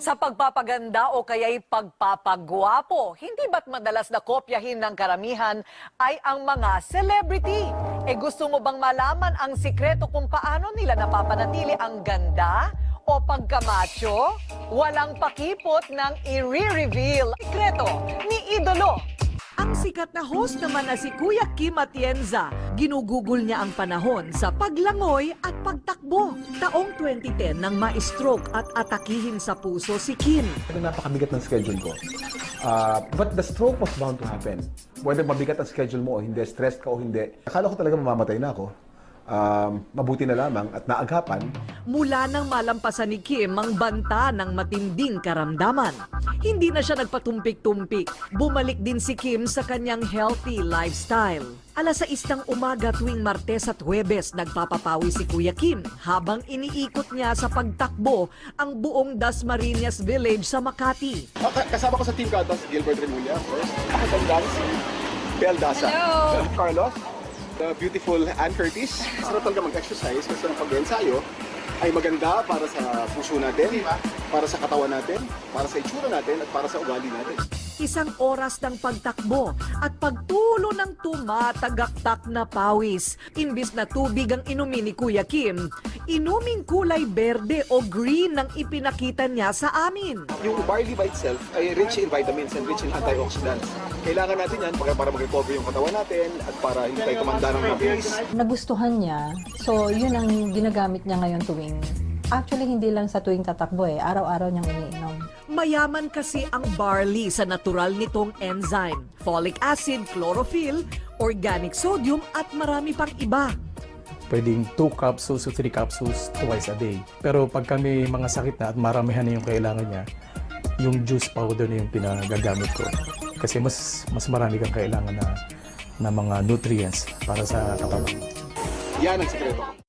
Sa pagpapaganda o kaya'y pagpapagwapo, hindi ba't madalas na kopyahin ng karamihan ay ang mga celebrity? Gusto mo bang malaman ang sikreto kung paano nila napapanatili ang ganda o pagkamacho? Walang pakipot ng i-reveal. Sikreto ni Idolo. Ang sikat na host naman na si Kuya Kim Atienza, ginugugol niya ang panahon sa paglangoy at pagtakbo. Taong 2010 nang ma-stroke at atakihin sa puso si Kim. Napakabigat ng schedule ko. But the stroke was bound to happen. Whether mabigat ang schedule mo o hindi, stressed ka o hindi. Akala ko talaga mamamatay na ako. Mabuti na lamang at naagapan. Mula nang malampasan ni Kim ang banta ng matinding karamdaman, hindi na siya nagpatumpik-tumpik. Bumalik din si Kim sa kanyang healthy lifestyle. Alas 6 ng umaga tuwing Martes at Huwebes, nagpapapawi si Kuya Kim habang iniikot niya sa pagtakbo ang buong Dasmariñas Village sa Makati. Kasama ko sa Team Cantos, Gilbert Remulla, of course. Ako tandaan si Bel Daza. Hello! Carlos, the beautiful Ann Curtis. Sarap talaga mag-exercise kasi ang pag-ensayo ay maganda para sa puso natin, para sa katawan natin, para sa itsura natin, at para sa ugali natin. Isang oras ng pagtakbo at pagtulo ng tumatagaktak na pawis. Imbis na tubig ang inumin ni Kuya Kim, inuming kulay berde o green ang ipinakita niya sa amin. Yung barley by itself ay rich in vitamins and rich in antioxidants. Kailangan natin yan para mag-recover yung katawan natin at para hindi tayo tumanda ng mabilis. Nagustuhan niya, so yun ang ginagamit niya ngayon tuwing. Actually, hindi lang sa tuwing tatakbo araw-araw niyang iniinom. Mayaman kasi ang barley sa natural nitong enzyme, folic acid, chlorophyll, organic sodium at marami pang iba. Pwedeng 2 capsules to 3 capsules twice a day. Pero pag kami mga sakit na at maramihan na yung kailangan niya, yung juice powder na yung pinagagamit ko. Kasi mas marami kang kailangan na mga nutrients para sa katawan. Yan ang sikreto.